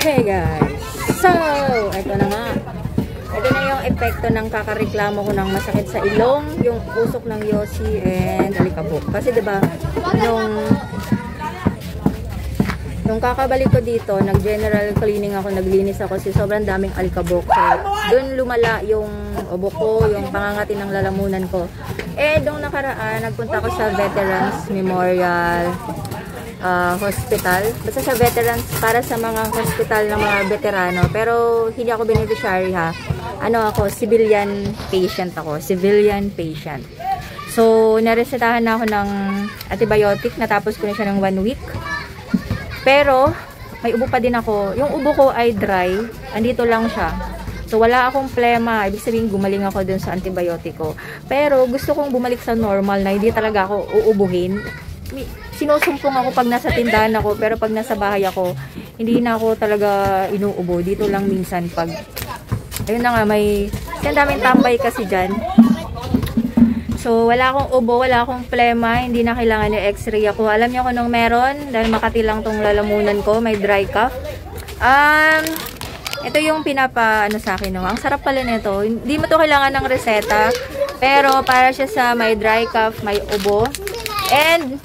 Hey guys! So, ito na nga. Ito na yung epekto ng kakareklamo ko ng masakit sa ilong, yung usok ng yosi and alikabok. Kasi diba, nung kakabalik ko dito, nag-general cleaning ako, naglinis ako kasi sobrang daming alikabok. So, dun lumala yung ubo ko, yung pangangati ng lalamunan ko. Eh, nung nakaraan, nagpunta ko sa Veterans Memorial Hospital. Basta sa veterans, para sa mga hospital ng mga veterano. Pero hindi ako beneficiary ha. Ano ako, civilian patient ako. Civilian patient. So, naresetahan na ako ng antibiotic. Natapos ko na siya ng 1 week. Pero, may ubo pa din ako. Yung ubo ko ay dry. Andito lang siya. So, wala akong plema. Ibig sabihin, gumaling ako dun sa antibiotic ko. Pero, gusto kong bumalik sa normal na hindi talaga ako uubuhin. Sinusumpong ako pag nasa tindahan ako, pero pag nasa bahay ako, hindi na ako talaga inuubo. Dito lang minsan pag, ayun na nga, may daming tambay kasi dyan. So, wala akong ubo, wala akong plema, hindi na kailangan yung x-ray ako. Alam niyo kung anong meron, dahil makati lang tong lalamunan ko, may dry cough. Ito yung ano sa akin, no? Ang sarap pala nito. Hindi mo to kailangan ng reseta, pero para siya sa may dry cough, may ubo. And,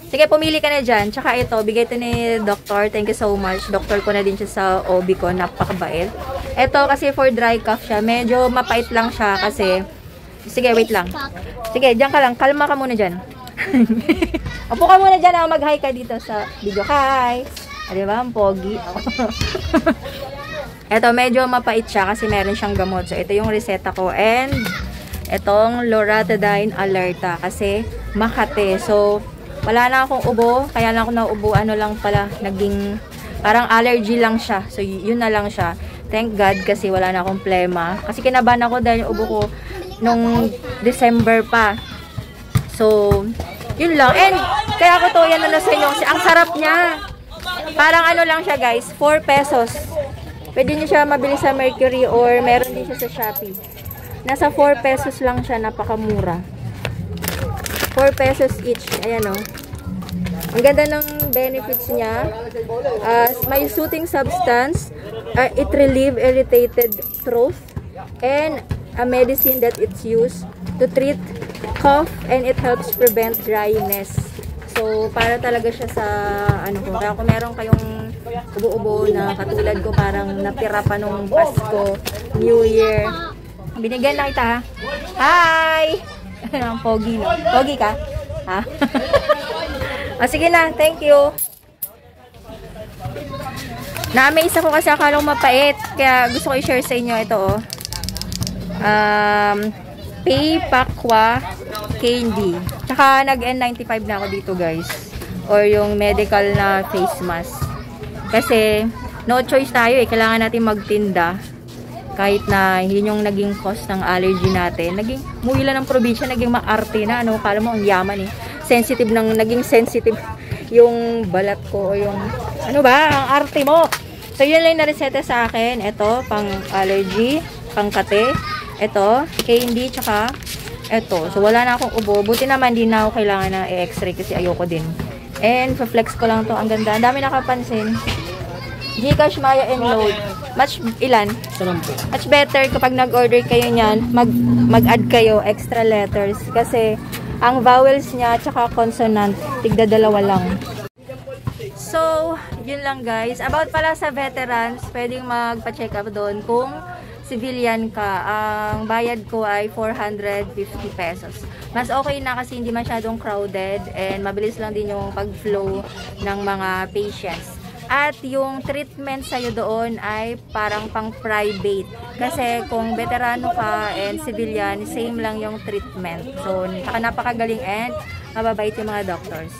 sige, pumili ka na dyan. Tsaka ito, bigay ito ni Doctor. Thank you so much. Doctor ko na din siya sa OB ko. Napakabait. Ito, kasi for dry cough siya. Medyo mapait lang siya kasi... Sige, wait lang. Sige, dyan ka lang. Kalma ka muna dyan. Upo ka muna dyan. Mag-hi ka dito sa video. Hi! Diba? Ang pogi. Ito, medyo mapait siya kasi meron siyang gamot. So, ito yung reseta ko. And, itong Loratadine Alerta kasi Makate. So, wala na akong ubo, kaya lang ako naubo, ano lang pala, naging parang allergy lang siya. So, yun na lang siya. Thank God kasi wala na akong plema. Kasi kinabahan ako dahil yung ubo ko nung December pa. So, yun lang. And, kaya ko to yan ano sa inyo kasi ang sarap niya. Parang ano lang siya guys, 4 pesos. Pwede niyo siya mabili sa Mercury or meron din siya sa Shopee. Nasa 4 pesos lang siya, napakamura. 4 pesos each. Ayan o. Ang ganda ng benefits niya. May soothing substance. It relieves irritated throat. And a medicine that it's used to treat cough and it helps prevent dryness. So, para talaga siya sa ano ko. Kaya kung meron kayong ubo-ubo na katulad ko parang natira pa nung Pasko, New Year. Binigyan na kita ha. Hi! Ang pogi no. Pogi ka? Ha? Sige na, thank you. Na-amaze ako kasi akala ko mapait. Kaya gusto ko i-share sa inyo ito oh. Paypakwa candy. Tsaka nag-N95 na ako dito guys. Or yung medical na face mask. Kasi no choice tayo eh. Kailangan natin magtinda. Kahit na yun yung naging cause ng allergy natin. Naging muwila ng probinsya, naging maarte na. Ano, kala mo ang yaman eh. Naging sensitive yung balat ko o yung, ano ba, ang arte mo. So, yun lang na reseta sa akin. Ito, pang allergy, pang kate. Ito, candy, tsaka ito. So, wala na akong ubo. Buti naman, di na ako kailangan na i-x-ray kasi ayoko din. And, flex ko lang to. Ang ganda. Ang dami nakapansin. Gcash, Maya, and Load. Ilan? Much better kapag nag-order kayo niyan, mag-add kayo extra letters. Kasi, ang vowels niya, tsaka consonant, tigda 2 lang. So, yun lang guys. About pala sa veterans, pwedeng magpa-check up doon kung civilian ka. Ang bayad ko ay 450 pesos. Mas okay na kasi hindi masyadong crowded and mabilis lang din yung pag-flow ng mga patients. At yung treatment sa'yo doon ay parang pang-private. Kasi kung veterano ka and civilian, same lang yung treatment. So, napakagaling and mababait yung mga doctors.